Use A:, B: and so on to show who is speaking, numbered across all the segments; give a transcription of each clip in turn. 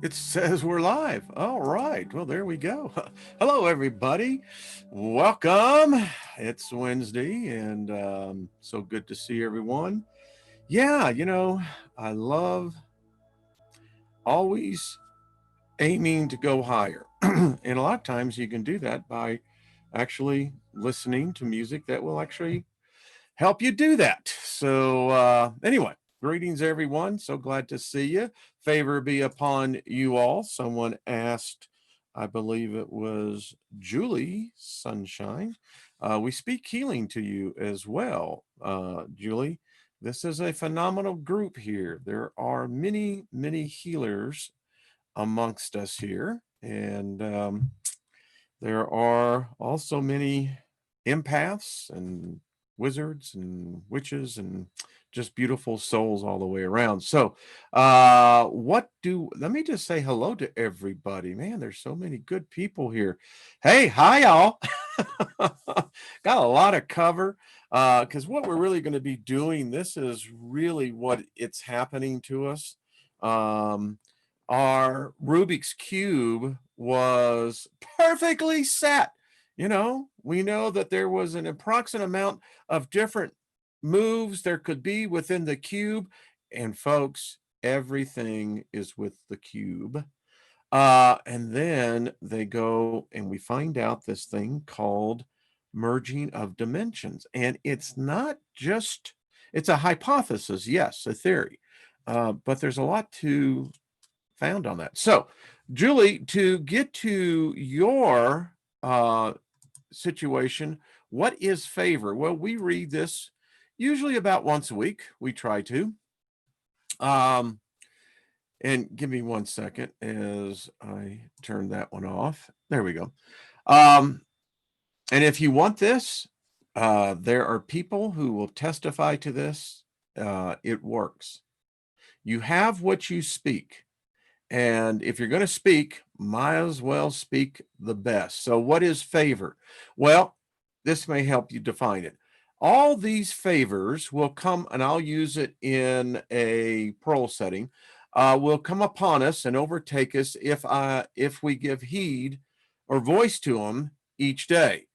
A: It says we're live. All right. Well, there we go. Hello, everybody. Welcome. It's Wednesday, and so good to see everyone. Yeah, I love always aiming to go higher. And a lot of times you can do that by actually listening to music that will actually help you do that. So, anyway, greetings, everyone. So glad to see you. Favor be upon you all. Someone asked, I believe it was Julie Sunshine. We speak healing to you as well, Julie. This is a phenomenal group here. There are many, many healers amongst us here. And there are also many empaths and wizards and witches and just beautiful souls all the way around. So, let me just say hello to everybody. Man, there's so many good people here. Hey, hi, y'all. Got a lot of cover because what we're really going to be doing, this is really what it's happening to us. Um, our Rubik's Cube was perfectly set. We know that there was an approximate amount of different moves there could be within the cube. And folks, everything is with the cube. And then they go and we find out this thing called merging of dimensions. And it's not just, it's a hypothesis, yes, a theory. But there's a lot to found on that. So, Julie, to get to your situation, what is favor? Well, we read this usually about once a week. We try to. Um, and give me 1 second as I turn that one off. There we go. Um, and if you want this, there are people who will testify to this. It works. You have what you speak. And if you're going to speak, might as well speak the best. So, what is favor? Well, this may help you define it. All these favors will come, and I'll use it in a parole setting, will come upon us and overtake us if we give heed or voice to them each day.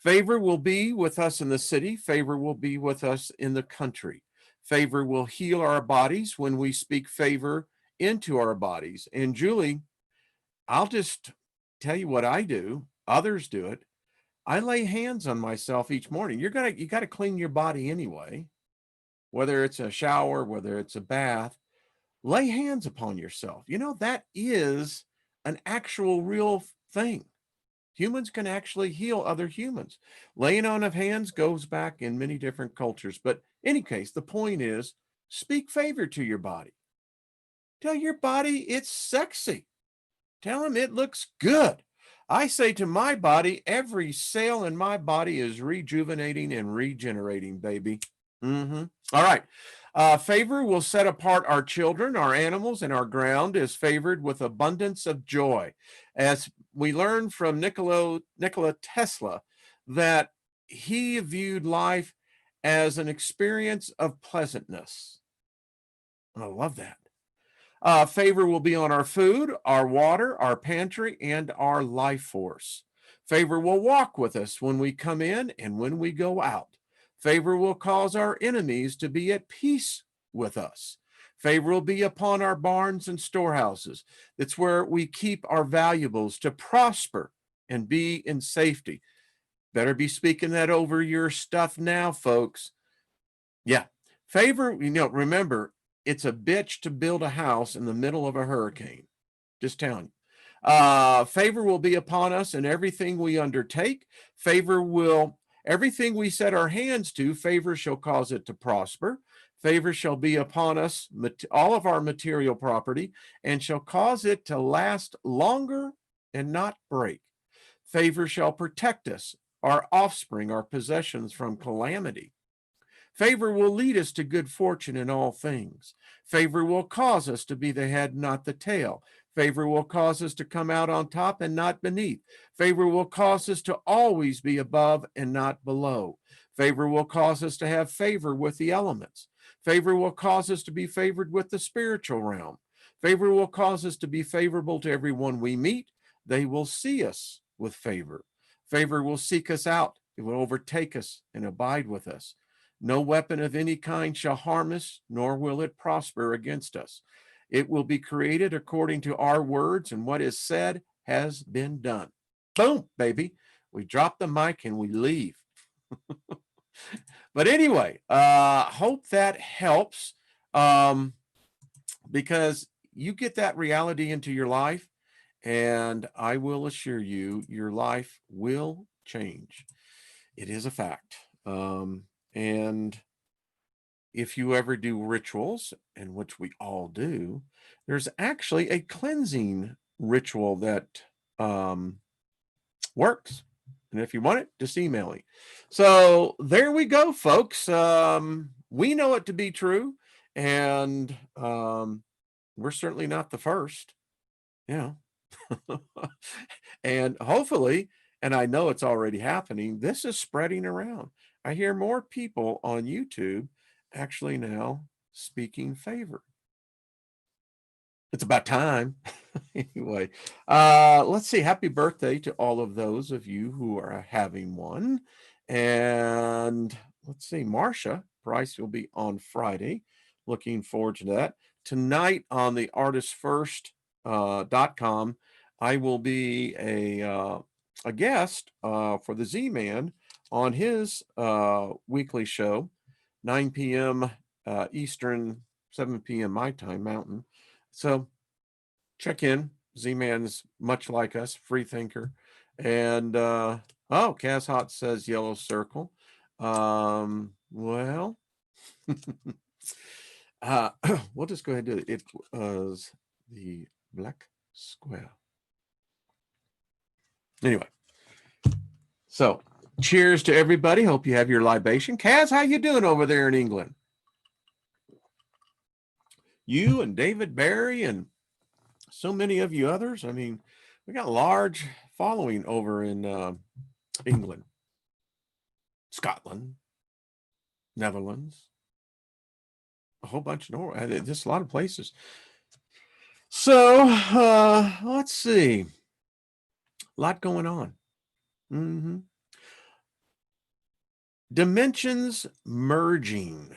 A: Favor will be with us in the city. Favor will be with us in the country. Favor will heal our bodies when we speak favor into our bodies. And Julie, I'll just tell you what I do. Others do it. I lay hands on myself each morning. You got to clean your body anyway, whether it's a shower, whether it's a bath. Lay hands upon yourself. That is an actual real thing. Humans can actually heal other humans. Laying on of hands goes back in many different cultures. But in any case, the point is speak favor to your body. Tell your body it's sexy. Tell them it looks good. I say to my body, every cell in my body is rejuvenating and regenerating, baby. All right. Favor will set apart our children, our animals, and our ground is favored with abundance of joy. As we learn from Nikola Tesla, that he viewed life as an experience of pleasantness. I love that. Favor will be on our food, our water, our pantry, and our life force. Favor will walk with us when we come in and when we go out. Favor will cause our enemies to be at peace with us. Favor will be upon our barns and storehouses. That's where we keep our valuables to prosper and be in safety. Better be speaking that over your stuff now, folks. Yeah. Favor, remember, it's a bitch to build a house in the middle of a hurricane. Just telling you. Favor will be upon us in everything we undertake. Everything we set our hands to, favor shall cause it to prosper. Favor shall be upon us, all of our material property, and shall cause it to last longer and not break. Favor shall protect us, our offspring, our possessions from calamity. Favor will lead us to good fortune in all things. Favor will cause us to be the head, not the tail. Favor will cause us to come out on top and not beneath. Favor will cause us to always be above and not below. Favor will cause us to have favor with the elements. Favor will cause us to be favored with the spiritual realm. Favor will cause us to be favorable to everyone we meet. They will see us with favor. Favor will seek us out. It will overtake us and abide with us. No weapon of any kind shall harm us, nor will it prosper against us. It will be created according to our words, and what is said has been done. Boom, baby. We drop the mic and we leave. But anyway, hope that helps, because you get that reality into your life, and I will assure you, your life will change. It is a fact. And if you ever do rituals, and which we all do, there's actually a cleansing ritual that works. And if you want it, just email me. So there we go, folks. We know it to be true, and we're certainly not the first, you know. And hopefully, and I know it's already happening, this is spreading around. I hear more people on YouTube actually now speaking favor. It's about time. Anyway, let's see. Happy birthday to all of those of you who are having one. And let's see, Marcia Price will be on Friday. Looking forward to that. Tonight on the artistfirst.com, I will be a guest for the Z-Man on his weekly show, 9 p.m. Eastern, 7 p.m. my time, Mountain. So check in. Z-Man's much like us, free thinker. And oh, Kaz Hot says yellow circle. Well, we'll just go ahead and do it. It was the black square. Anyway, so cheers to everybody. Hope you have your libation. Kaz, how you doing over there in England? You and David Barry and so many of you others. I mean, we got a large following over in England, Scotland, Netherlands, a whole bunch of Norway, just a lot of places. So let's see, a lot going on. Dimensions merging.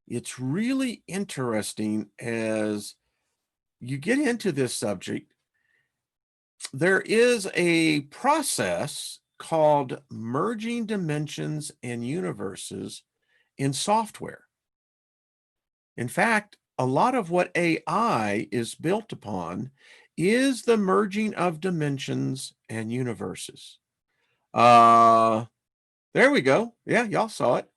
A: It's really interesting as you get into this subject. There is a process called merging dimensions and universes in software. In fact, a lot of what AI is built upon is the merging of dimensions and universes. There we go. Yeah, y'all saw it.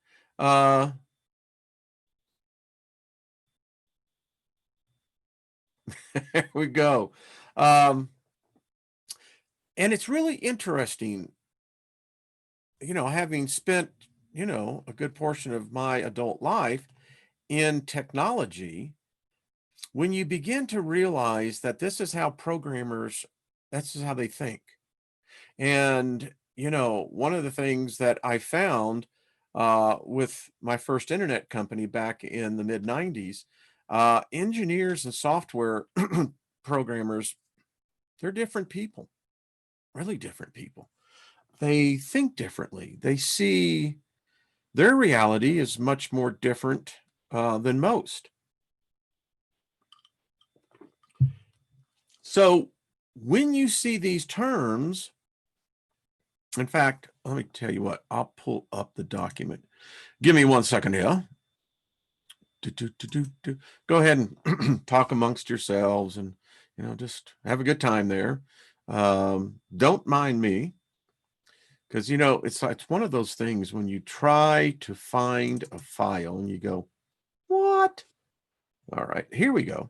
A: There we go. And it's really interesting, you know, having spent, you know, a good portion of my adult life in technology, when you begin to realize that this is how programmers, this is how they think. And, you know, one of the things that I found with my first internet company back in the mid 90s, engineers and software programmers, they're different people, really different people. They think differently. They see their reality is much more different than most. So when you see these terms, in fact, let me tell you what, I'll pull up the document. Give me 1 second here. Go ahead and talk amongst yourselves and, you know, just have a good time there. Don't mind me, because, you know, it's one of those things when you try to find a file and you go, what? All right, here we go.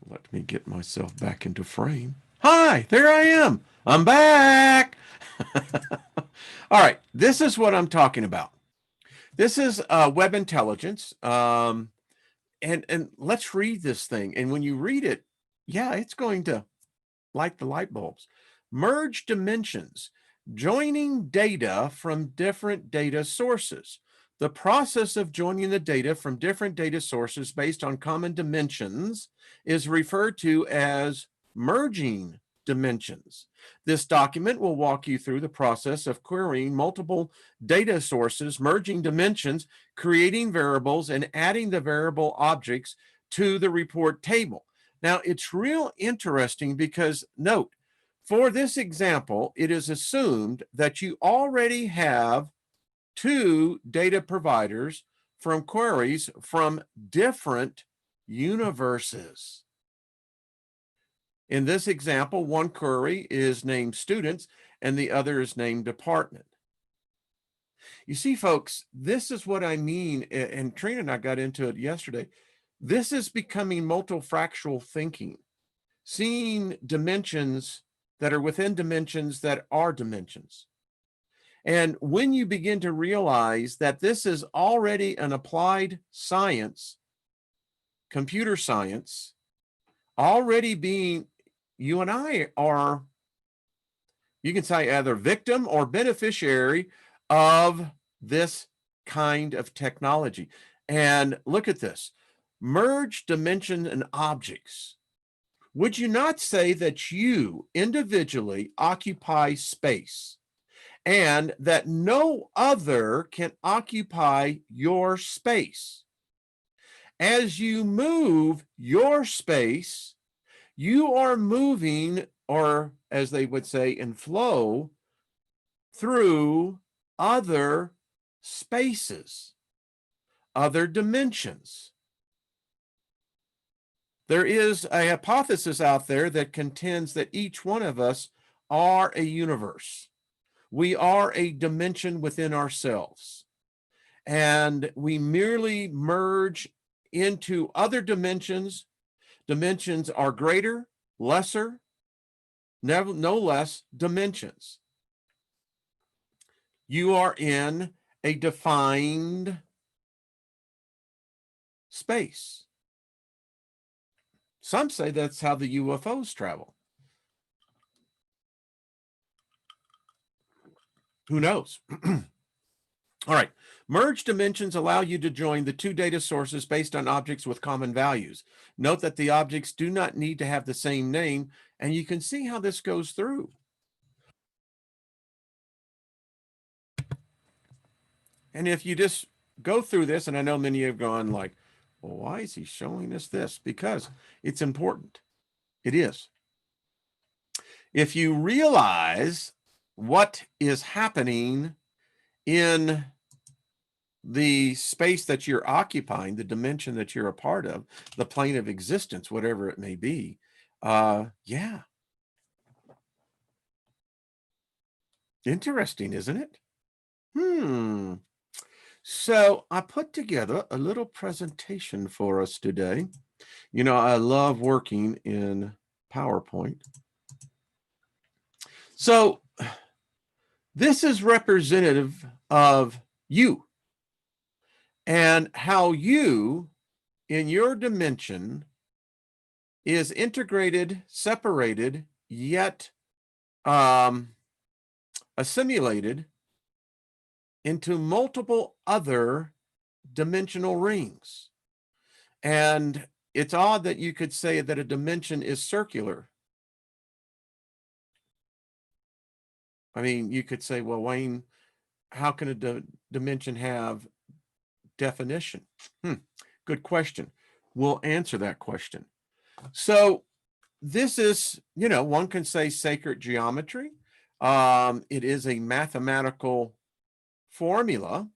A: Let me get myself back into frame. Hi, there I am. I'm back. All right, this is what I'm talking about. This is web intelligence. And let's read this thing. And when you read it, yeah, it's going to light the light bulbs. Merge dimensions, joining data from different data sources. The process of joining the data from different data sources based on common dimensions is referred to as merging dimensions. This document will walk you through the process of querying multiple data sources, merging dimensions, creating variables, and adding the variable objects to the report table. Now, it's real interesting because note, for this example, it is assumed that you already have two data providers from queries from different universes. In this example, one query is named students and the other is named department. You see, folks, this is what I mean, and Trina and I got into it yesterday. This is becoming multifractional thinking, seeing dimensions that are within dimensions that are dimensions. And when you begin to realize that this is already an applied science, computer science, already being, you and I are, you can say either victim or beneficiary of this kind of technology. And look at this, merge dimension and objects. Would you not say that you individually occupy space and that no other can occupy your space? As you move your space, you are moving, or as they would say in flow, through other spaces, other dimensions. There is a hypothesis out there that contends that each one of us are a universe. We are a dimension within ourselves, and we merely merge into other dimensions. Dimensions are greater, lesser, no less dimensions. You are in a defined space. Some say that's how the UFOs travel. Who knows? All right. Merge dimensions allow you to join the two data sources based on objects with common values. Note that the objects do not need to have the same name, and you can see how this goes through. And if you just go through this, and I know many have gone like, well, why is he showing us this? Because it's important. It is. If you realize what is happening in the space that you're occupying, the dimension that you're a part of, the plane of existence, whatever it may be, yeah. Interesting, isn't it? So I put together a little presentation for us today. You know, I love working in PowerPoint. So this is representative of you and how you in your dimension is integrated, separated, yet assimilated into multiple other dimensional rings. And it's odd that you could say that a dimension is circular. I mean, you could say, well, Wayne, how can a dimension have definition? Good question. We'll answer that question. So this is, you know, one can say sacred geometry. It is a mathematical formula.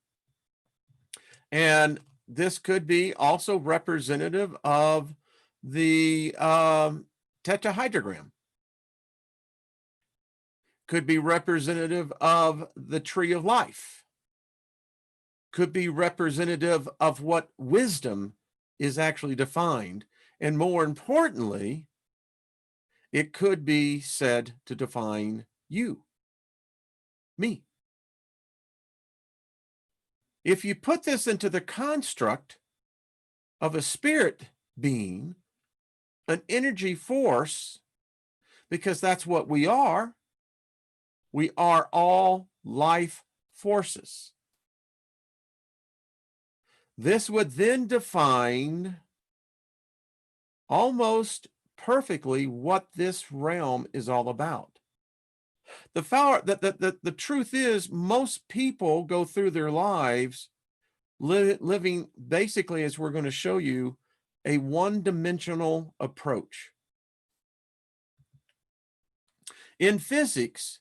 A: And this could be also representative of the tetrahedrogram. Could be representative of the tree of life. Could be representative of what wisdom is actually defined. And more importantly, it could be said to define you, me. If you put this into the construct of a spirit being, an energy force, because that's what we are all life forces. This would then define almost perfectly what this realm is all about. The truth is, most people go through their lives living basically, as we're going to show you, a one-dimensional approach. In physics,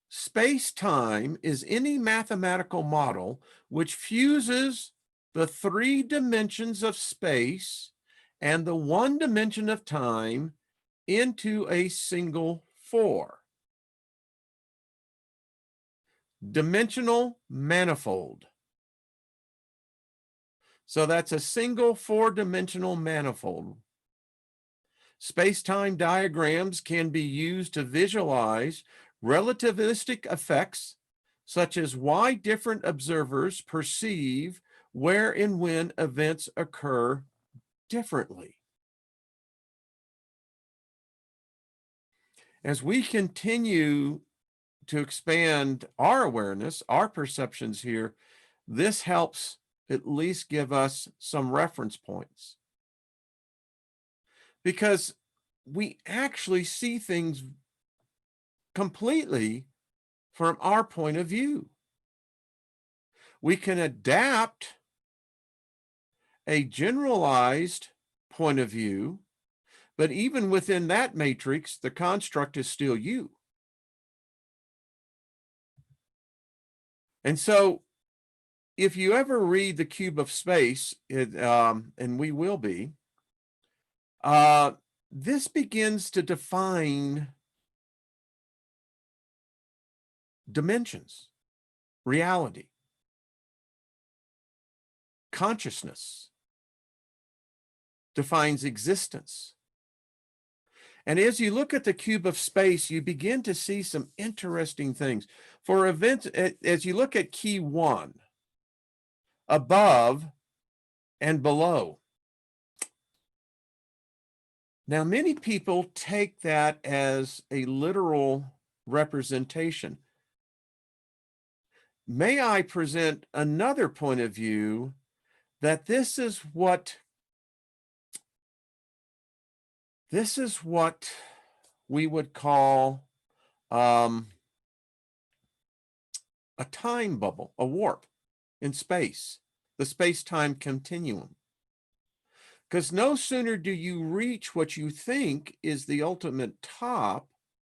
A: space-time is any mathematical model which fuses the 3 dimensions of space and the 1 dimension of time into a single 4-dimensional manifold. So that's a single 4-dimensional manifold. Space-time diagrams can be used to visualize relativistic effects, such as why different observers perceive where and when events occur differently. As we continue to expand our awareness, our perceptions here, this helps at least give us some reference points. Because we actually see things completely from our point of view. We can adapt a generalized point of view, but even within that matrix, the construct is still you. And so if you ever read The Cube of Space, and we will be, this begins to define dimensions, reality, consciousness, defines existence. And as you look at the cube of space, you begin to see some interesting things. For events, as you look at key 1, above and below. Now, many people take that as a literal representation. May I present another point of view that this is what we would call a time bubble, a warp in space, the space-time continuum. Because no sooner do you reach what you think is the ultimate top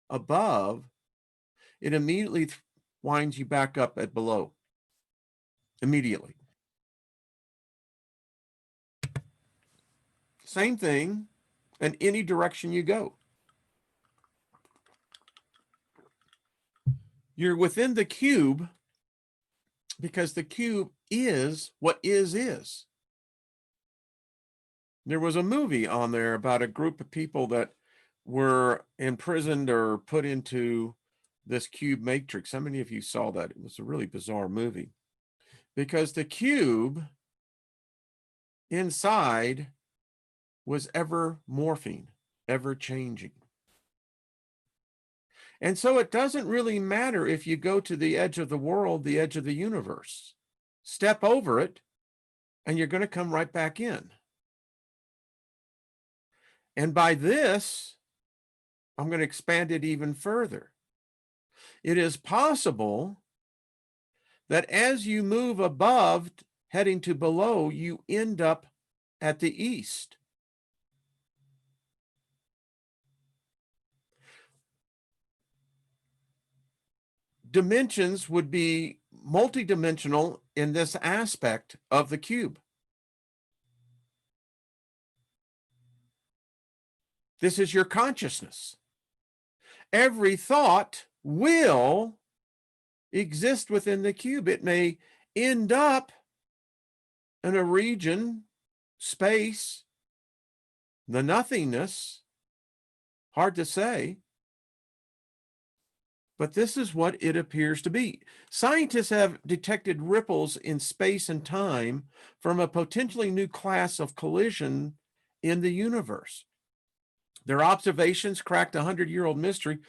A: above, it immediately winds you back up at below. Immediately. Same thing in any direction you go. You're within the cube because the cube is what is. There was a movie on there about a group of people that were imprisoned or put into this cube matrix. How many of you saw that? It was a really bizarre movie because the cube inside was ever morphing, ever changing. And so it doesn't really matter if you go to the edge of the world, the edge of the universe. Step over it, and you're going to come right back in. And by this, I'm going to expand it even further. It is possible that as you move above, heading to below, you end up at the east. Dimensions would be multidimensional in this aspect of the cube. This is your consciousness. Every thought will exist within the cube. It may end up in a region, space, the nothingness, hard to say, but this is what it appears to be. Scientists have detected ripples in space and time from a potentially new class of collision in the universe. Their observations cracked a 100-year-old mystery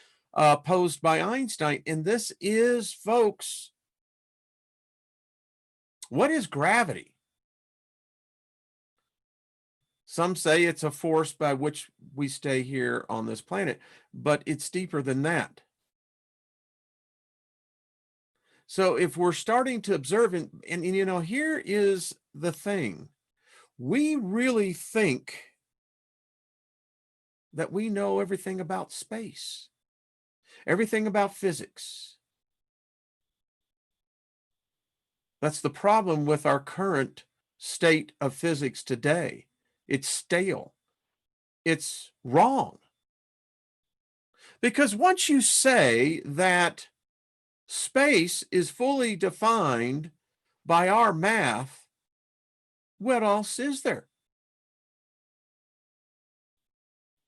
A: posed by Einstein. And this is, folks, what is gravity? Some say it's a force by which we stay here on this planet, but it's deeper than that. So if we're starting to observe, and you know, here is the thing. We really think that we know everything about space, everything about physics. That's the problem with our current state of physics today. It's stale. It's wrong. Because once you say that space is fully defined by our math, what else is there?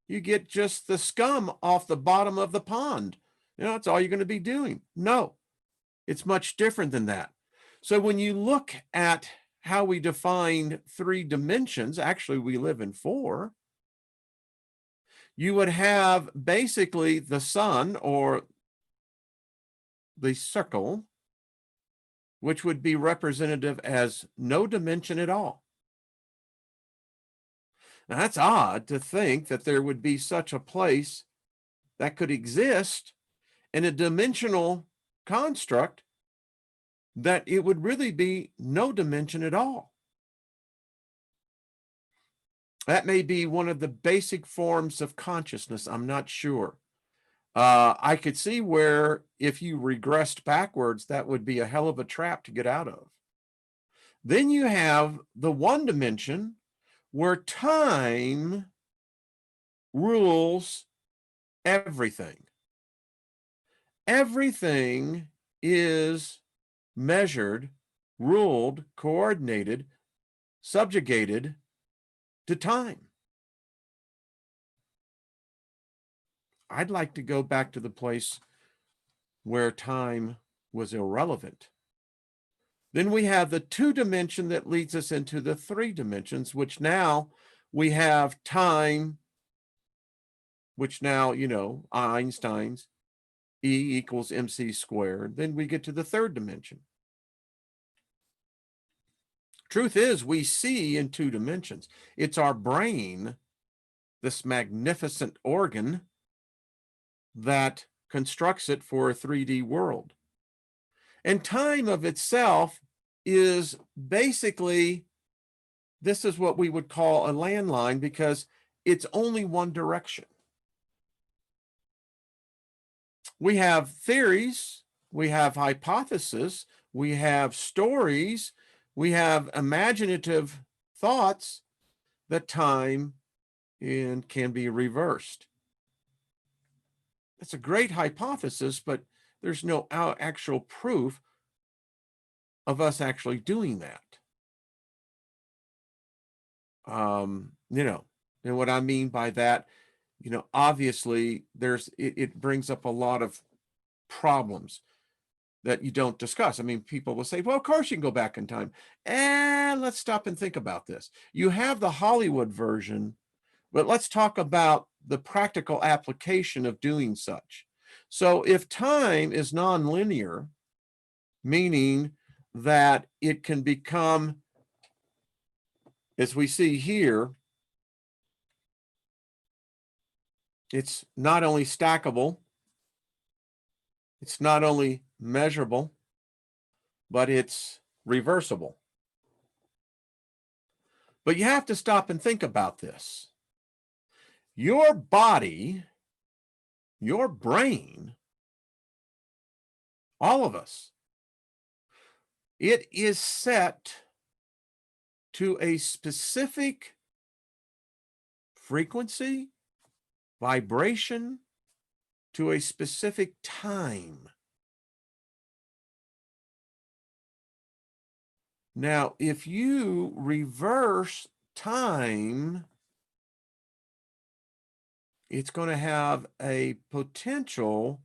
A: You get just the scum off the bottom of the pond. You know, that's all you're going to be doing. No, it's much different than that. So when you look at how we define 3 dimensions, actually we live in 4, you would have basically the sun or the circle, which would be representative as no dimension at all. Now, that's odd to think that there would be such a place that could exist in a dimensional construct that it would really be no dimension at all. That may be one of the basic forms of consciousness. I'm not sure. I could see where if you regressed backwards, that would be a hell of a trap to get out of. Then you have the 1 dimension where time rules everything. Everything is measured, ruled, coordinated, subjugated to time. I'd like to go back to the place where time was irrelevant. Then we have the 2 dimension that leads us into the 3 dimensions, which now we have time, which now, you know, Einstein's E equals mc squared. Then we get to the 3rd dimension. Truth is, we see in 2 dimensions. It's our brain, this magnificent organ, that constructs it for a 3D world. And time of itself is basically, this is what we would call a landline because it's only one direction. We have theories, we have hypotheses, we have stories, we have imaginative thoughts that time can be reversed. It's a great hypothesis, but there's no actual proof of us actually doing that. You know, and what I mean by that, you know, obviously it brings up a lot of problems that you don't discuss. I mean, people will say, well, of course you can go back in time. And let's stop and think about this. You have the Hollywood version, but let's talk about the practical application of doing such. So if time is nonlinear, meaning that it can become, as we see here, it's not only stackable, it's not only measurable, but it's reversible. But you have to stop and think about this. Your body, your brain, all of us, it is set to a specific frequency, vibration, to a specific time. Now, if you reverse time, it's going to have a potential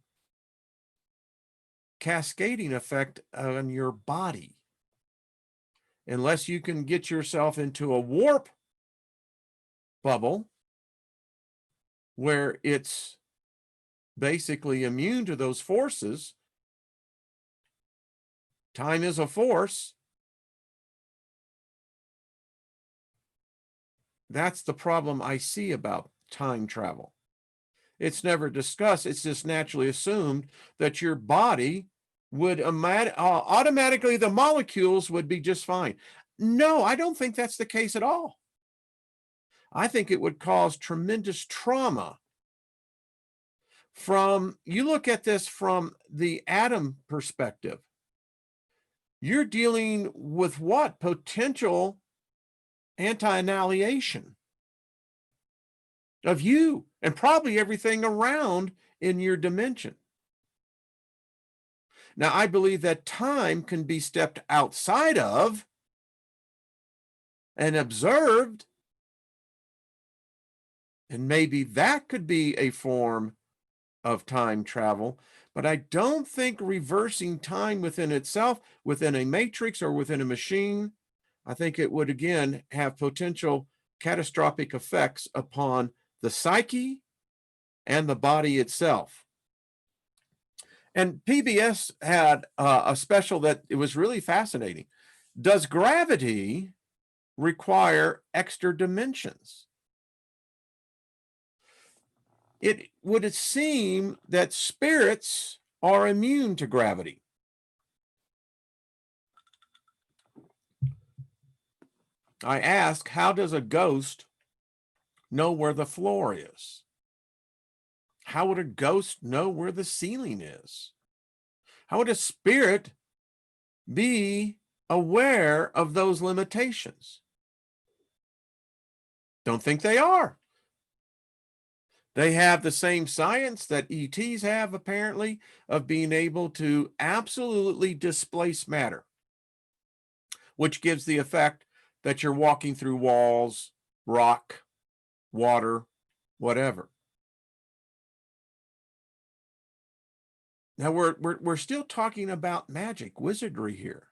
A: cascading effect on your body. Unless you can get yourself into a warp bubble where it's basically immune to those forces. Time is a force. That's the problem I see about time travel. It's never discussed. It's just naturally assumed that your body would automatically, the molecules would be just fine. No, I don't think that's the case at all. I think it would cause tremendous trauma. You look at this from the atom perspective. You're dealing with what? Potential anti-annihilation of you and probably everything around in your dimension. Now, I believe that time can be stepped outside of and observed, and maybe that could be a form of time travel, but I don't think reversing time within itself, within a matrix or within a machine, I think it would again have potential catastrophic effects upon the psyche and the body itself. And PBS had a special that it was really fascinating. Does gravity require extra dimensions? It would seem that spirits are immune to gravity. I ask, how does a ghost know where the floor is? How would a ghost know where the ceiling is? How would a spirit be aware of those limitations? Don't think they are. They have the same science that ETs have, apparently, of being able to absolutely displace matter, which gives the effect that you're walking through walls, rock, water, whatever. Now, we're still talking about magic, wizardry here.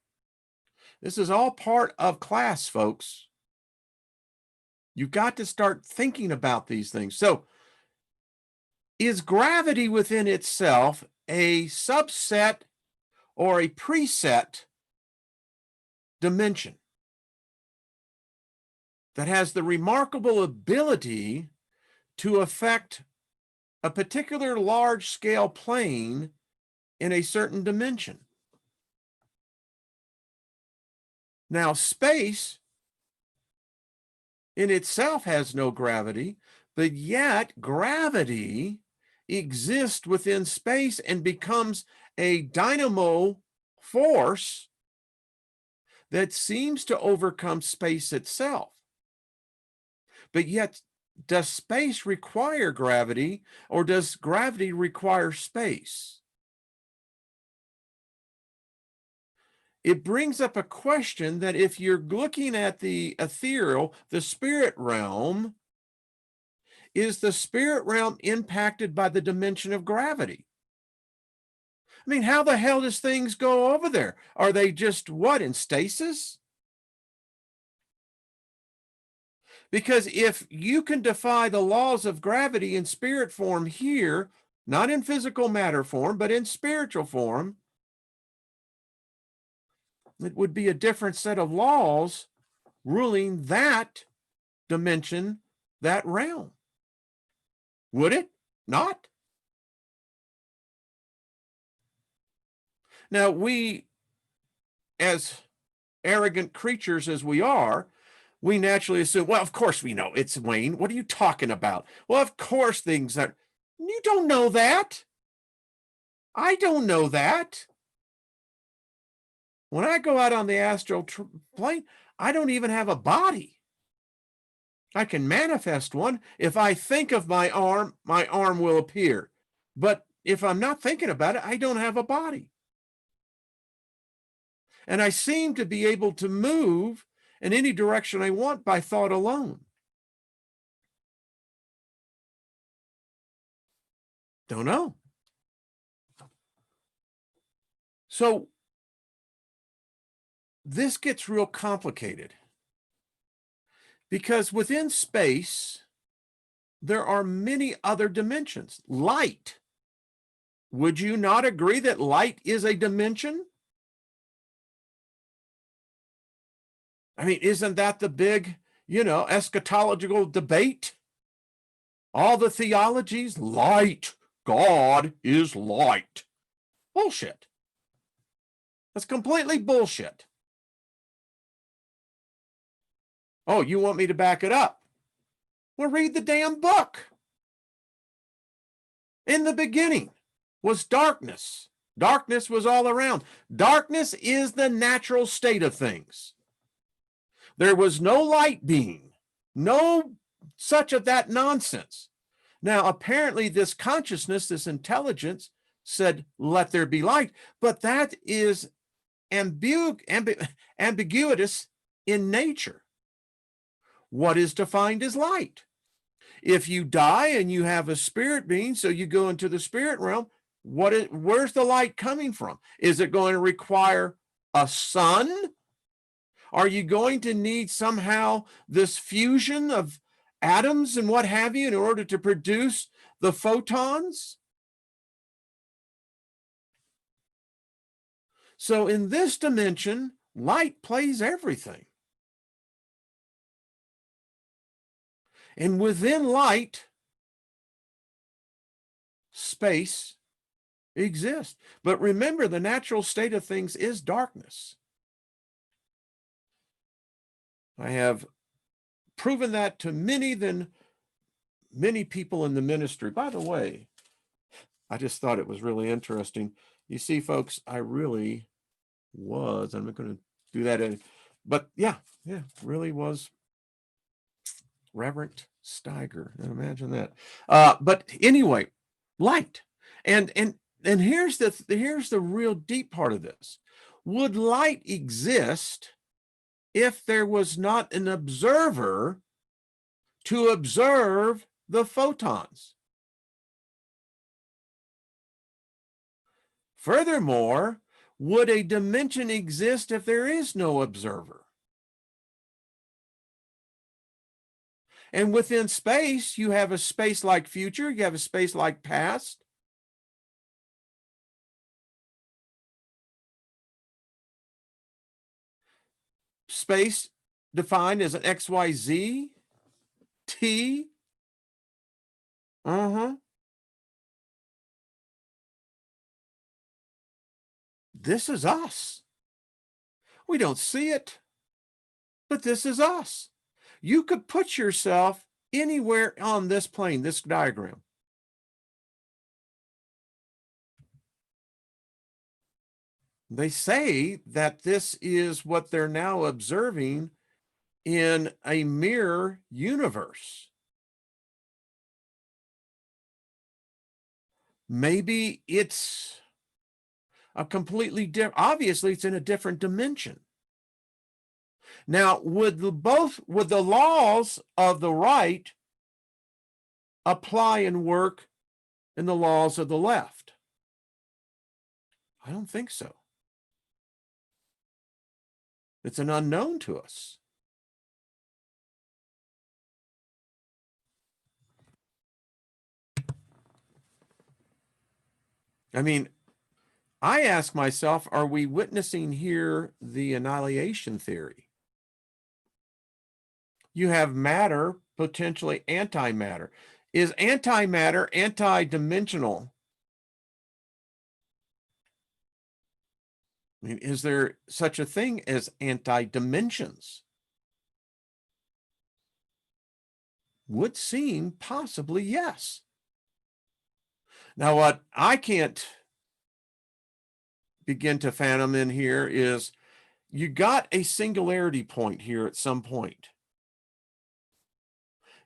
A: This is all part of class, folks. You've got to start thinking about these things. So, is gravity within itself a subset or a preset dimension that has the remarkable ability to affect a particular large-scale plane in a certain dimension? Now, space in itself has no gravity, but yet gravity exists within space and becomes a dynamo force that seems to overcome space itself. But yet, does space require gravity, or does gravity require space? It brings up a question that if you're looking at the ethereal, the spirit realm, is the spirit realm impacted by the dimension of gravity? I mean, how the hell does things go over there? Are they just what, in stasis? Because if you can defy the laws of gravity in spirit form here, not in physical matter form, but in spiritual form, it would be a different set of laws ruling that dimension, that realm. Would it not? Now, we, as arrogant creatures as we are, we naturally assume, well, of course we know it's Wayne. What are you talking about? Well, of course things are. You don't know that. I don't know that. When I go out on the astral plane, I don't even have a body. I can manifest one. If I think of my arm will appear. But if I'm not thinking about it, I don't have a body. And I seem to be able to move in any direction I want by thought alone. Don't know. So this gets real complicated because within space, there are many other dimensions. Light. Would you not agree that light is a dimension? I mean, isn't that the big eschatological debate, all the theologies, light, God is light. Bullshit. That's completely bullshit. Oh, you want me to back it up? Well, read the damn book. In the beginning was darkness. Darkness was all around. Darkness is the natural state of things. There was no light being, no such of that nonsense. Now, apparently this consciousness, this intelligence said, let there be light, but that is ambiguous in nature. What is defined as light? If you die and you have a spirit being, so you go into the spirit realm, where's the light coming from? Is it going to require a sun? Are you going to need somehow this fusion of atoms and what have you in order to produce the photons? So in this dimension, light plays everything. And within light, space exists. But remember, the natural state of things is darkness. I have proven that to many people in the ministry. By the way, I just thought it was really interesting. You see, folks, I really was, I'm not going to do that, but yeah, really was Reverend Steiger. Imagine that. But anyway, light. And here's the real deep part of this. Would light exist if there was not an observer to observe the photons? Furthermore, would a dimension exist if there is no observer? And within space, you have a space-like future, you have a space-like past. Space defined as an XYZ, T. This is us. We don't see it, but this is us. You could put yourself anywhere on this plane, this diagram. They say that this is what they're now observing in a mirror universe. Maybe it's a completely different, obviously it's in a different dimension. Now, would the laws of the right apply and work in the laws of the left? I don't think so. It's an unknown to us. I mean, I ask myself, are we witnessing here the annihilation theory? You have matter, potentially antimatter. Is antimatter anti-dimensional? I mean, is there such a thing as anti-dimensions? Would seem possibly yes. Now, what I can't begin to fathom in here is you got a singularity point here at some point.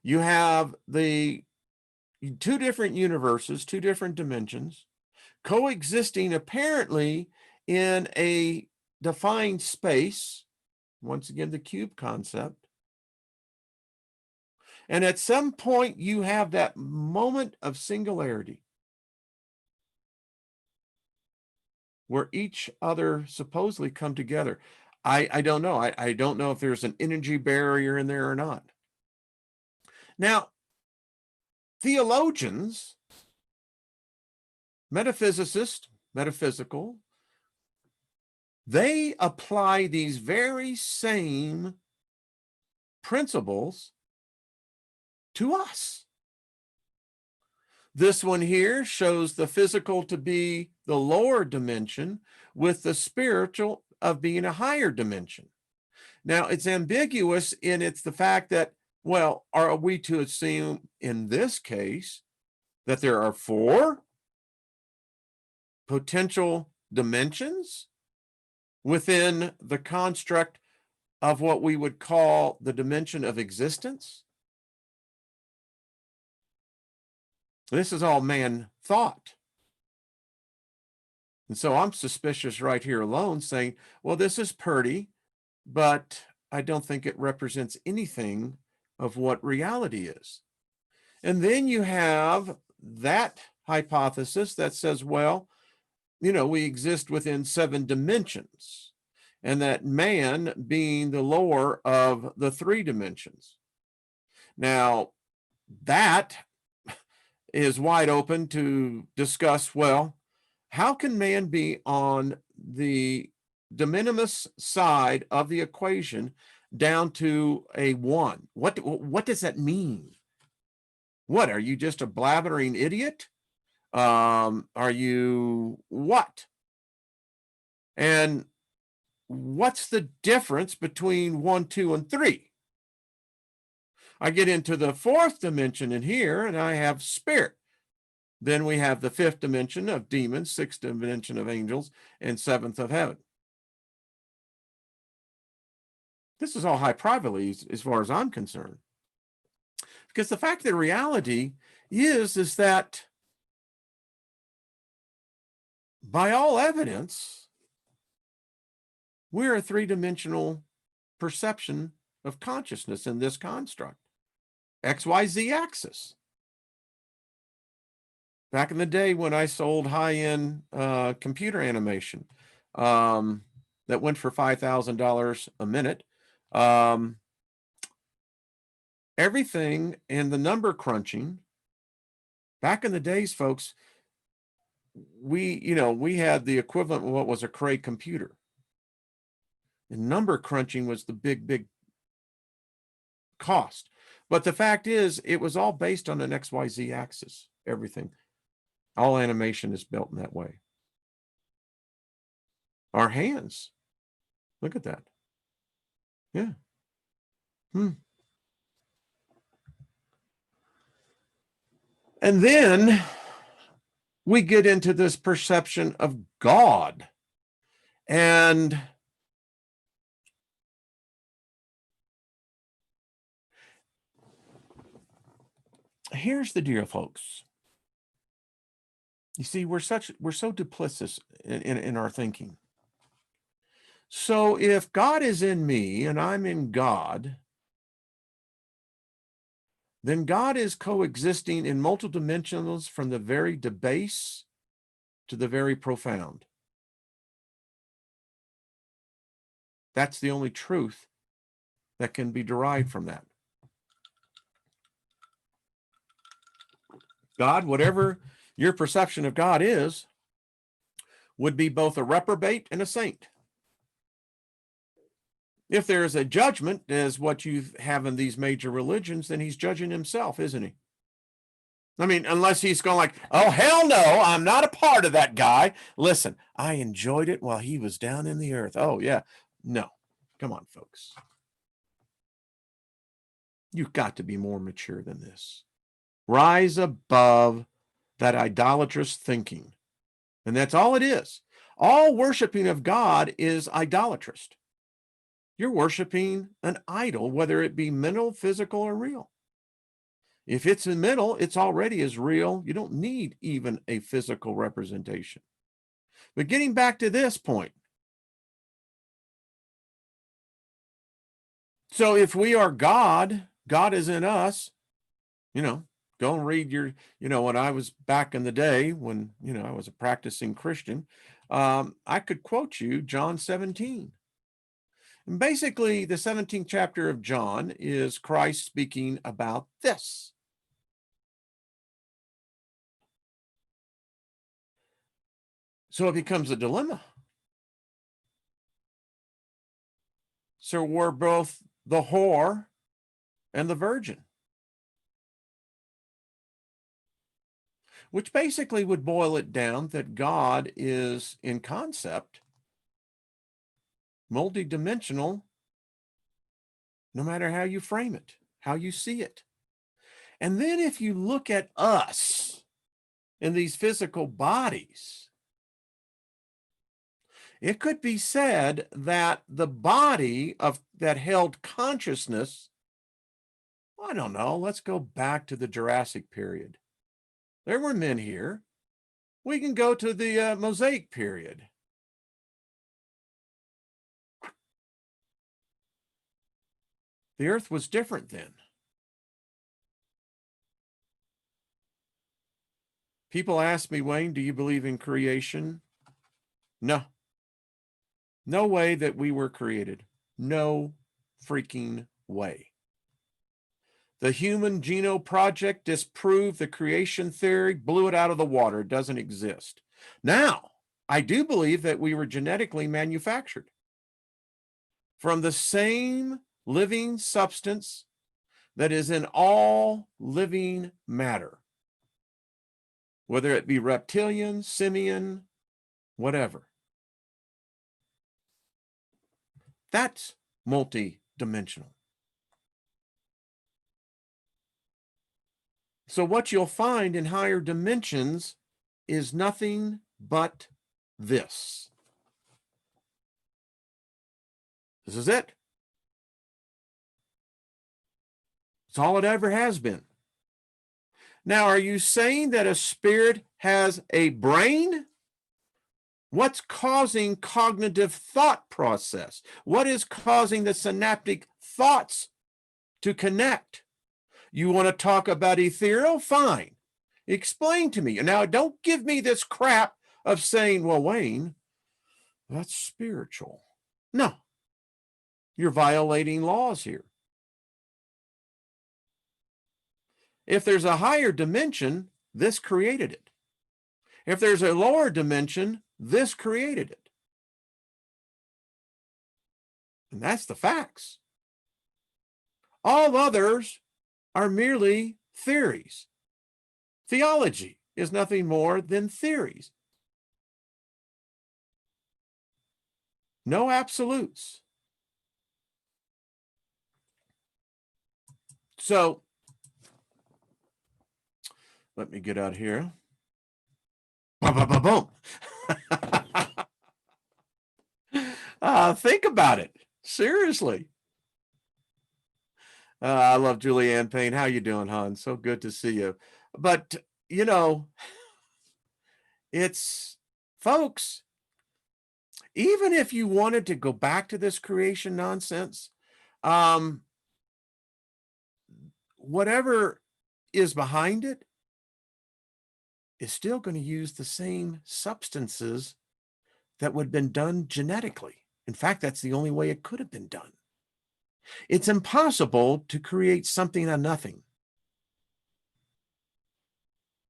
A: You have the two different universes, two different dimensions, coexisting apparently in a defined space. Once again, the cube concept. And at some point, you have that moment of singularity where each other supposedly come together. I don't know. I don't know if there's an energy barrier in there or not. Now, theologians, metaphysicists, metaphysical, they apply these very same principles to us. This one here shows the physical to be the lower dimension with the spiritual of being a higher dimension. Now, it's ambiguous in it's the fact that, well, are we to assume in this case that there are 4 potential dimensions within the construct of what we would call the dimension of existence? This is all man thought. And so I'm suspicious right here alone saying, well, this is pretty, but I don't think it represents anything of what reality is. And then you have that hypothesis that says, well, we exist within 7 dimensions, and that man being the lower of the 3 dimensions. Now, that is wide open to discuss, well, how can man be on the de minimis side of the equation down to a 1? What does that mean? What, are you just a blabbering idiot? Are you what? And what's the difference between 1, 2, and 3? I get into the 4th dimension in here, and I have spirit. Then we have the 5th dimension of demons, 6th dimension of angels, and 7th of heaven. This is all hyperbole as far as I'm concerned. Because the fact of the reality is that by all evidence, we're a 3-dimensional perception of consciousness in this construct. XYZ axis. Back in the day when I sold high-end computer animation that went for $5,000 a minute, everything and the number crunching, back in the days, folks, we had the equivalent of what was a Cray computer. And number crunching was the big cost. But the fact is, it was all based on an XYZ axis, everything. All animation is built in that way. Our hands, look at that. Yeah. And then we get into this perception of God. And here's the deal, folks. You see, we're so duplicitous in our thinking. So if God is in me and I'm in God, then God is coexisting in multiple dimensions from the very debase to the very profound. That's the only truth that can be derived from that. God, whatever your perception of God is, would be both a reprobate and a saint. If there is a judgment, as what you have in these major religions, then he's judging himself, isn't he? I mean, unless he's going like, oh, hell no, I'm not a part of that guy. Listen, I enjoyed it while he was down in the earth. Oh, yeah. No. Come on, folks. You've got to be more mature than this. Rise above that idolatrous thinking. And that's all it is. All worshiping of God is idolatrous. You're worshiping an idol, whether it be mental, physical, or real. If it's in mental, it's already as real. You don't need even a physical representation. But getting back to this point. So if we are God, God is in us, go and read your, when I was back in the day when, I was a practicing Christian, I could quote you John 17. And basically, the 17th chapter of John is Christ speaking about this. So it becomes a dilemma. So we're both the whore and the Virgin, which basically would boil it down that God is, in concept, multidimensional, no matter how you frame it, how you see it. And then if you look at us in these physical bodies, it could be said that the body that held consciousness, I don't know, let's go back to the Jurassic period. There were men here. We can go to the Mosaic period. The earth was different then. People ask me, Wayne, do you believe in creation? No. No way that we were created. No freaking way. The Human Genome Project disproved the creation theory, blew it out of the water. It doesn't exist. Now, I do believe that we were genetically manufactured from the same living substance that is in all living matter, whether it be reptilian, simian, whatever. That's multi-dimensional. So what you'll find in higher dimensions is nothing but this. This is it. It's all it ever has been. Now, are you saying that a spirit has a brain? What's causing cognitive thought process? What is causing the synaptic thoughts to connect? You want to talk about ethereal? Fine. Explain to me. Now, don't give me this crap of saying, well, Wayne, that's spiritual. No. You're violating laws here. If there's a higher dimension, this created it. If there's a lower dimension, this created it. And that's the facts. All others are merely theories. Theology is nothing more than theories. No absolutes. So, let me get out here. Boom. Think about it. Seriously. I love Julianne Payne. How you doing, hon? So good to see you. But, you know, it's, folks, even if you wanted to go back to this creation nonsense, whatever is behind it is still going to use the same substances that would have been done genetically. In fact, that's the only way it could have been done. It's impossible to create something out of nothing.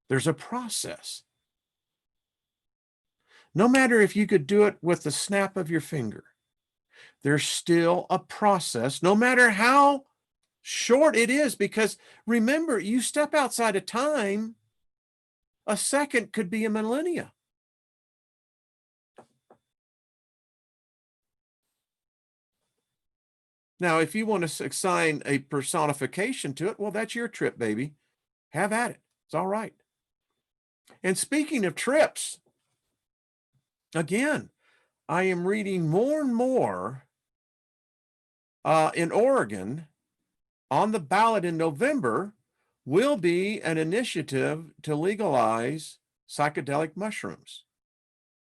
A: There's a process. No matter if you could do it with the snap of your finger, there's still a process, no matter how short it is, because remember, you step outside of time, a second could be a millennia. Now, if you want to assign a personification to it, well, that's your trip, baby. Have at it. It's all right. And speaking of trips, again, I am reading more and more in Oregon. On the ballot in November will be an initiative to legalize psychedelic mushrooms.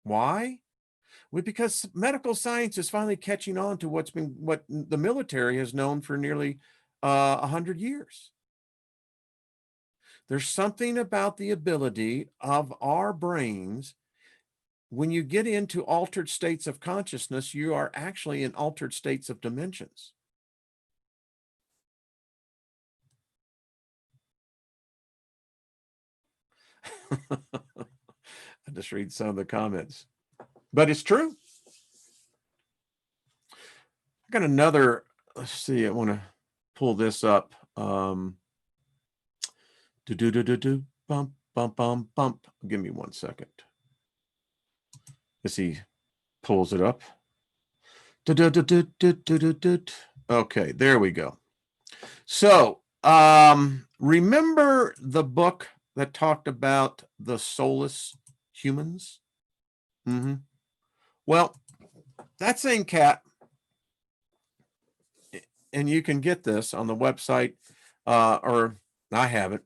A: Why? Well, because medical science is finally catching on to what the military has known for nearly 100 years. There's something about the ability of our brains. When you get into altered states of consciousness, you are actually in altered states of dimensions. I just read some of the comments, but it's true. I got another, let's see, I want to pull this up. Bump, bump, bump, bump. Give me 1 second. As he pulls it up. Okay, there we go. So, remember the book that talked about the soulless humans? Well, that same cat, and you can get this on the website, or I have it.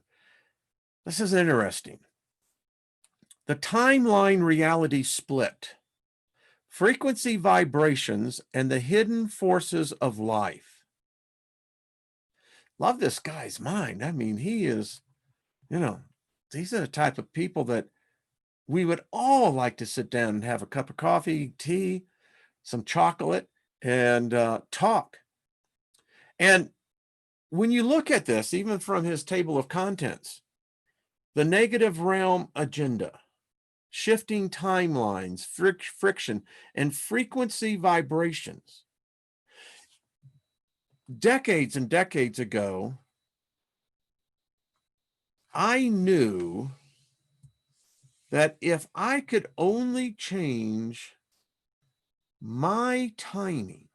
A: This is interesting. The timeline reality split, frequency vibrations, and the hidden forces of life. Love this guy's mind. I mean, he is, these are the type of people that we would all like to sit down and have a cup of coffee, tea, some chocolate, and talk. And when you look at this, even from his table of contents, the negative realm agenda, shifting timelines, friction, and frequency vibrations. Decades and decades ago, I knew that if I could only change my timing,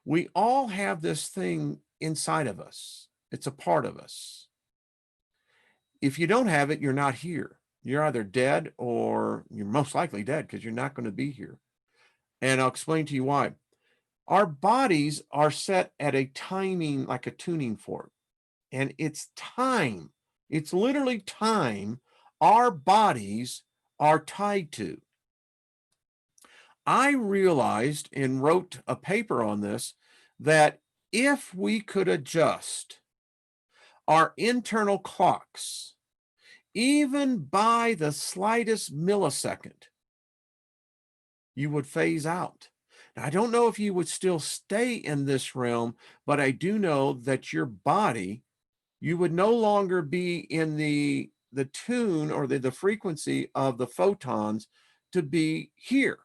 A: we all have this thing inside of us. It's a part of us. If you don't have it, you're not here. You're either dead or you're most likely dead because you're not going to be here. And I'll explain to you why. Our bodies are set at a timing, like a tuning fork, and it's time. It's literally time our bodies are tied to. I realized and wrote a paper on this that if we could adjust our internal clocks, even by the slightest millisecond, you would phase out. Now, I don't know if you would still stay in this realm, but I do know that your body, you would no longer be in the tune or the frequency of the photons to be here.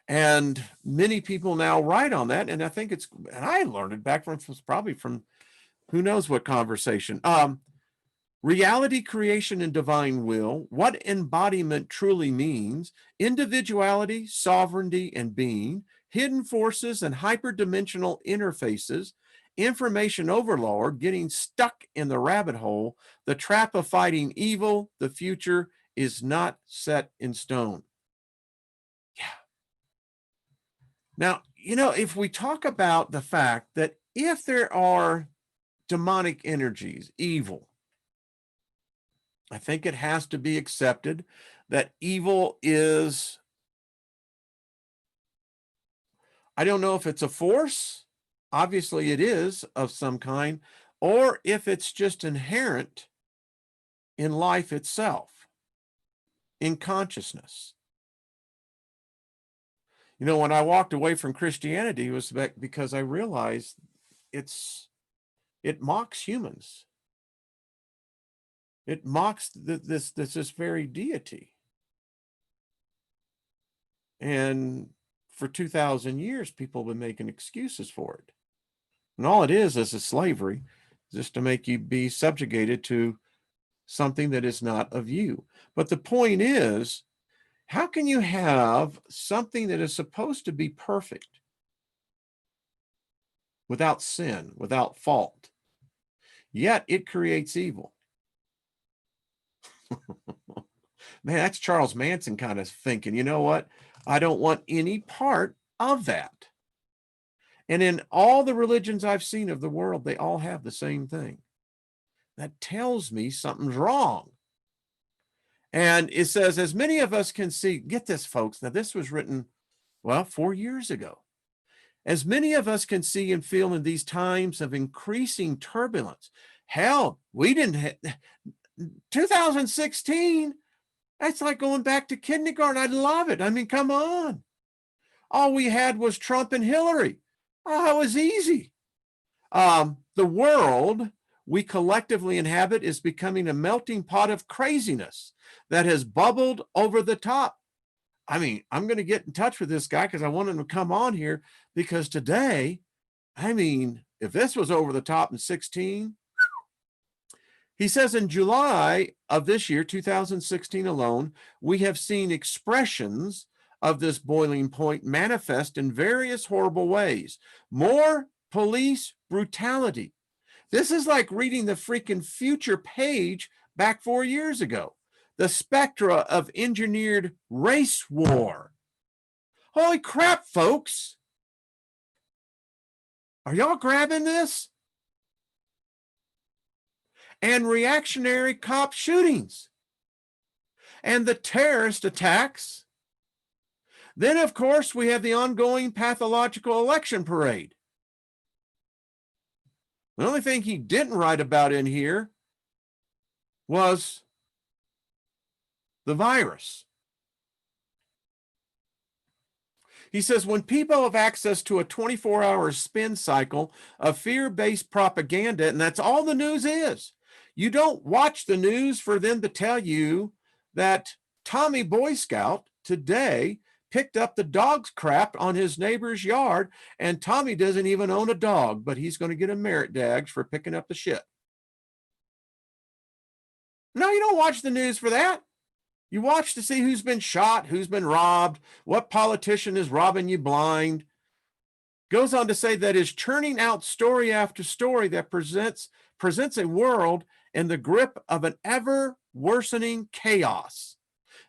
A: And many people now write on that, and I think and I learned it back probably from who knows what conversation. Reality, creation, and divine will, what embodiment truly means, individuality, sovereignty, and being, hidden forces and hyperdimensional interfaces, information overload, getting stuck in the rabbit hole, the trap of fighting evil, the future is not set in stone. Yeah. Now, if we talk about the fact that if there are demonic energies, evil, I think it has to be accepted that evil is, I don't know if it's a force, obviously it is of some kind, or if it's just inherent in life itself, in consciousness. When I walked away from Christianity, it was because I realized it mocks humans. It mocks this very deity. And for 2,000 years, people have been making excuses for it. And all it is a slavery, just to make you be subjugated to something that is not of you. But the point is, how can you have something that is supposed to be perfect, without sin, without fault, yet it creates evil? Man, that's Charles Manson kind of thinking, you know what? I don't want any part of that. And in all the religions I've seen of the world, they all have the same thing. That tells me something's wrong. And it says, as many of us can see, get this, folks. Now, this was written, 4 years ago. As many of us can see and feel in these times of increasing turbulence. Hell, we didn't 2016, that's like going back to kindergarten. I love it. I mean, come on. All we had was Trump and Hillary. Oh, it was easy. The world we collectively inhabit is becoming a melting pot of craziness that has bubbled over the top. I mean, I'm going to get in touch with this guy because I want him to come on here, because today I mean, if this was over the top in 16, he says in July of this year, 2016 alone, we have seen expressions of this boiling point manifest in various horrible ways. More police brutality. This is like reading the freaking future page back 4 years ago. The spectra of engineered race war. Holy crap, folks. Are y'all grabbing this? And reactionary cop shootings and the terrorist attacks. Then, of course, we have the ongoing pathological election parade. The only thing he didn't write about in here was the virus. He says, when people have access to a 24-hour spin cycle of fear-based propaganda, and that's all the news is. You don't watch the news for them to tell you that Tommy Boy Scout today picked up the dog's crap on his neighbor's yard, and Tommy doesn't even own a dog, but he's going to get a merit badge for picking up the shit. No, you don't watch the news for that. You watch to see who's been shot, who's been robbed, what politician is robbing you blind. Goes on to say that is churning out story after story that presents a world in the grip of an ever worsening chaos.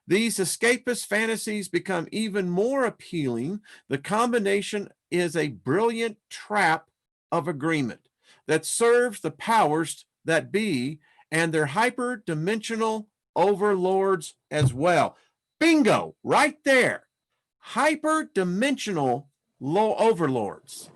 A: These escapist fantasies become even more appealing. The combination is a brilliant trap of agreement that serves the powers that be and their hyper-dimensional overlords as well. Bingo, right there. Hyper-dimensional overlords.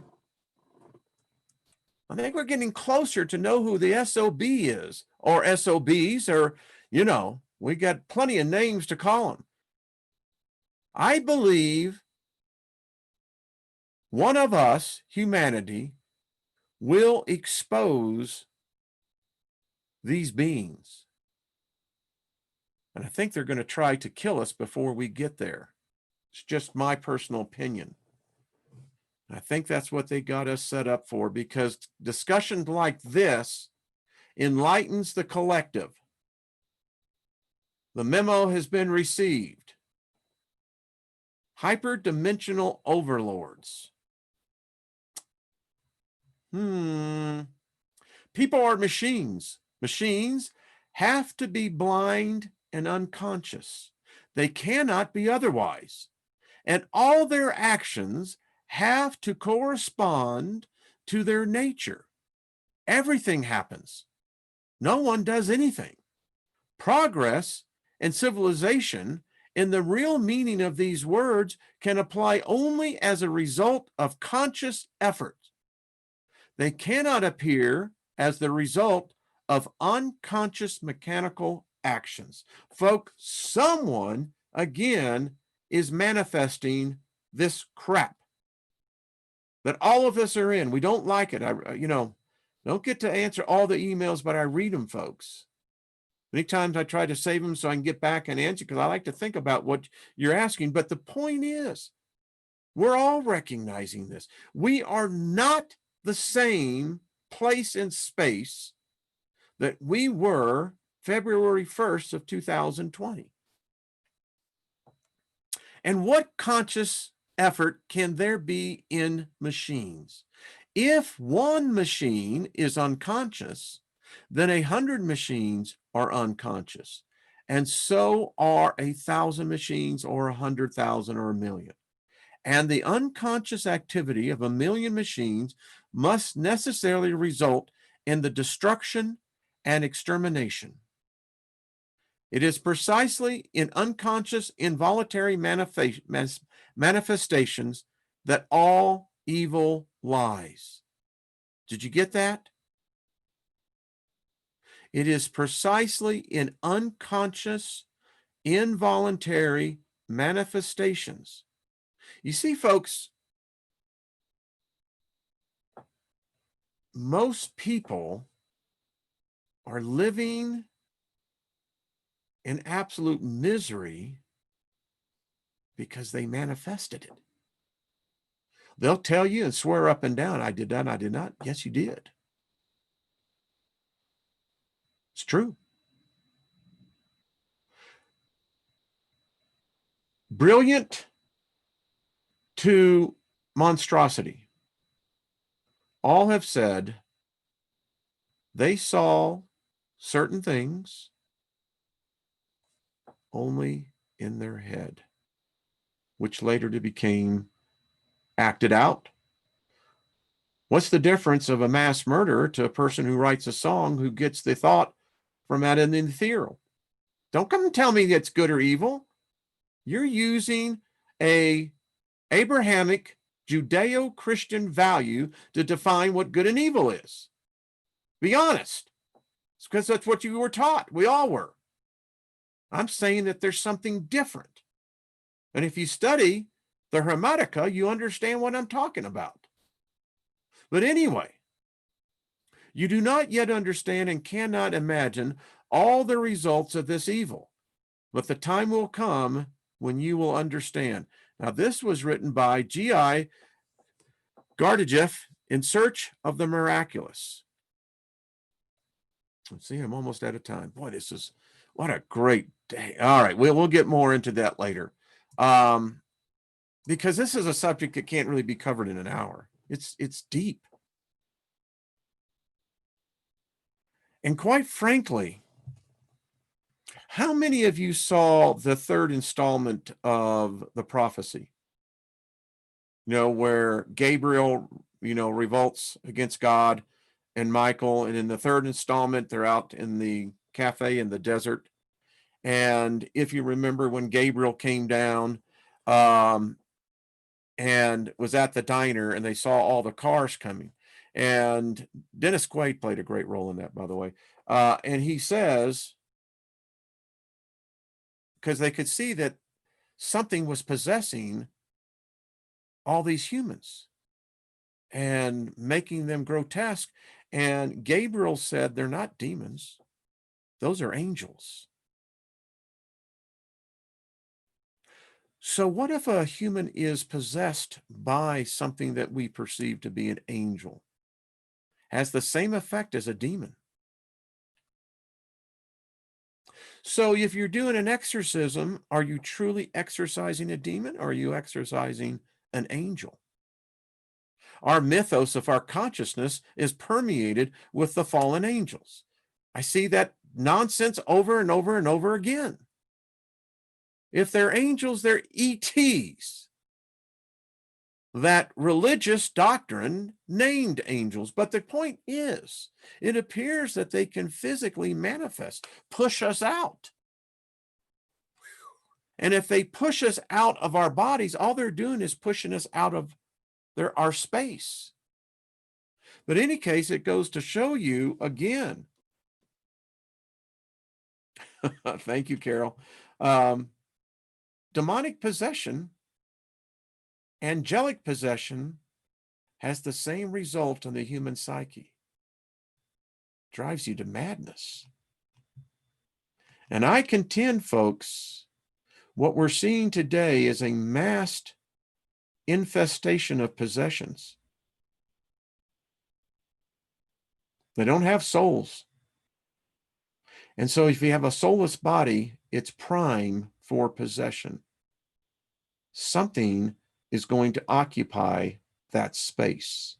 A: I think we're getting closer to know who the SOB is, or SOBs, or, you know, we got plenty of names to call them. I believe one of us, humanity, will expose these beings. And I think they're going to try to kill us before we get there. It's just my personal opinion. I think that's what they got us set up for, because discussion like this enlightens the collective. The memo has been received. Hyperdimensional overlords. People are machines. Machines have to be blind and unconscious. They cannot be otherwise. And all their actions have to correspond to their nature. Everything happens. No one does anything. Progress and civilization, in the real meaning of these words, can apply only as a result of conscious effort. They cannot appear as the result of unconscious mechanical actions. Folks, someone, again, is manifesting this crap that all of us are in. We don't like it. I don't get to answer all the emails, but I read them, folks. Many times I try to save them so I can get back and answer, because I like to think about what you're asking. But the point is, we're all recognizing this. We are not the same place and space that we were February 1st of 2020. And what conscious effort can there be in machines? If one machine is unconscious, then 100 machines are unconscious. And so are 1,000 machines, or 100,000, or 1,000,000. And the unconscious activity of 1,000,000 machines must necessarily result in the destruction and extermination. It is precisely in unconscious, involuntary manifestations that all evil lies. Did you get that? It is precisely in unconscious, involuntary manifestations. You see, folks, most people are living in absolute misery because they manifested it. They'll tell you and swear up and down, I did that, I did not. Yes, you did. It's true. Brilliant to monstrosity. All have said they saw certain things only in their head, which later became acted out. What's the difference of a mass murderer to a person who writes a song who gets the thought from that in the ethereal? Don't come and tell me that's good or evil. You're using a Abrahamic Judeo-Christian value to define what good and evil is. Be honest. It's because that's what you were taught. We all were. I'm saying that there's something different. And if you study the Hermetica, you understand what I'm talking about. But anyway, you do not yet understand and cannot imagine all the results of this evil. But the time will come when you will understand. Now, this was written by G.I. Gurdjieff in Search of the Miraculous. Let's see, I'm almost out of time. Boy, this is, what a great day. All right, we'll get more into that later. Because this is a subject that can't really be covered in an hour. It's deep. And quite frankly, how many of you saw the third installment of the prophecy? Where Gabriel, revolts against God and Michael. And in the third installment, they're out in the cafe in the desert. And if you remember when Gabriel came down and was at the diner and they saw all the cars coming. And Dennis Quaid played a great role in that, by the way. And he says, because they could see that something was possessing all these humans and making them grotesque. And Gabriel said, they're not demons. Those are angels. So what if a human is possessed by something that we perceive to be an angel? Has the same effect as a demon. So if you're doing an exorcism, are you truly exorcising a demon or are you exorcising an angel? Our mythos of our consciousness is permeated with the fallen angels. I see that nonsense over and over and over again. If they're angels, they're ETs. That religious doctrine named angels. But the point is, it appears that they can physically manifest, push us out. And if they push us out of our bodies, all they're doing is pushing us out of our space. But in any case, it goes to show you again. Thank you, Carol. Demonic possession, angelic possession has the same result on the human psyche. Drives you to madness. And I contend, folks, what we're seeing today is a massed infestation of possessions. They don't have souls. And so if you have a soulless body, it's prime for possession. Something is going to occupy that space.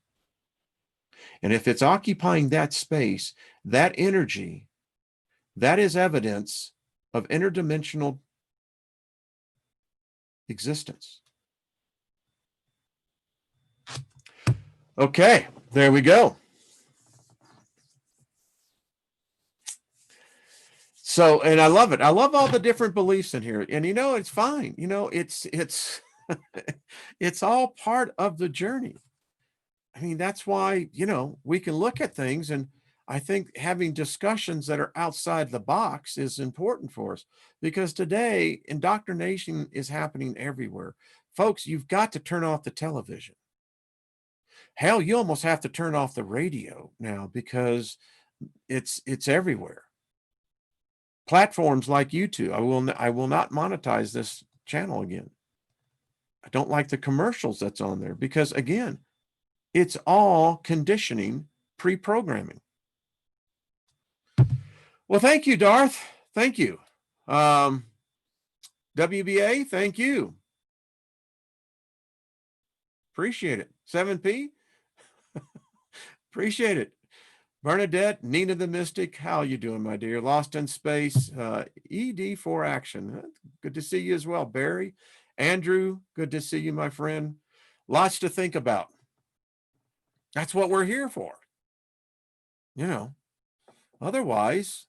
A: And if it's occupying that space, that energy, that is evidence of interdimensional existence. Okay, there we go. So, and I love it. I love all the different beliefs in here. And it's fine. It's it's all part of the journey. I mean, that's why, we can look at things, and I think having discussions that are outside the box is important for us, because today indoctrination is happening everywhere. Folks, you've got to turn off the television. Hell, you almost have to turn off the radio now because it's everywhere. Platforms like YouTube, I will not monetize this channel again. I don't like the commercials that's on there because, again, it's all conditioning, pre-programming. Well, thank you, Darth. Thank you. WBA, thank you. Appreciate it. 7P, appreciate it. Bernadette, Nina the Mystic, how you doing, my dear? Lost in Space, ED4 Action. Good to see you as well. Barry, Andrew, good to see you, my friend. Lots to think about. That's what we're here for. You know, otherwise,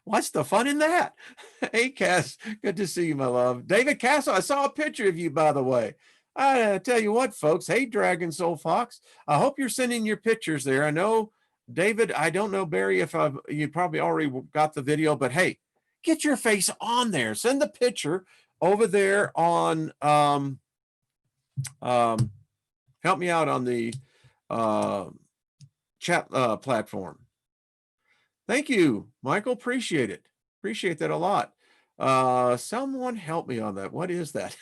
A: what's the fun in that? Hey, Cass, good to see you, my love. David Castle, I saw a picture of you, by the way. I tell you what, folks. Hey, Dragon Soul Fox. I hope you're sending your pictures there. I know, David, I don't know, Barry, if you probably already got the video, but hey, get your face on there. Send the picture over there on, help me out on the chat platform. Thank you, Michael. Appreciate it. Appreciate that a lot. Someone help me on that. What is that?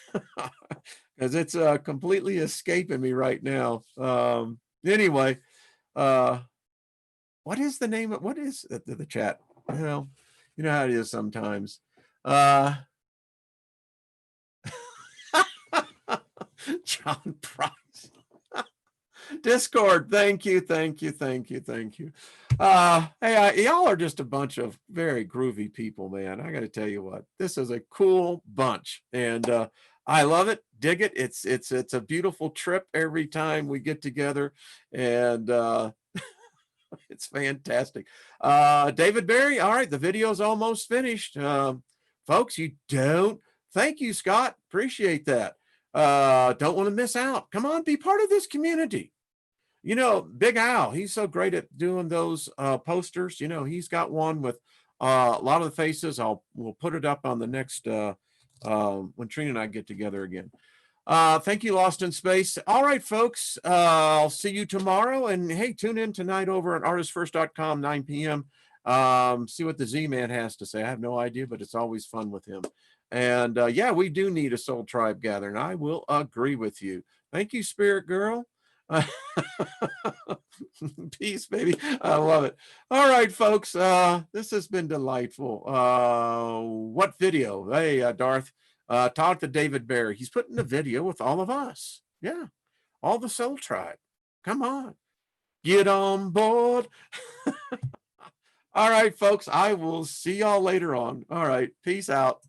A: Because it's completely escaping me right now. Anyway, what is the name of, what is the chat? Well, you know how it is sometimes. John Price. Discord, thank you. Hey, y'all are just a bunch of very groovy people, man. I got to tell you what, this is a cool bunch, and I love it, dig it. It's a beautiful trip every time we get together, and it's fantastic. David Barry, all right, the video's almost finished. Folks, you don't. Thank you, Scott. Appreciate that. Don't want to miss out. Come on, be part of this community. You know, Big Al, he's so great at doing those posters. You know, he's got one with a lot of the faces. We'll put it up on the next when Trina and I get together again. Thank you, Lost in Space. All right, folks, I'll see you tomorrow. And hey, tune in tonight over at artistfirst.com, 9 p.m. See what the Z-Man has to say. I have no idea, but it's always fun with him. And yeah, we do need a soul tribe gathering. I will agree with you. Thank you, Spirit Girl. Peace, baby. I love it. All right, folks. This has been delightful. What video? Hey, Darth. Talk to David Barry. He's putting a video with all of us. Yeah, all the Soul Tribe. Come on, get on board. All right, folks. I will see y'all later on. All right, peace out.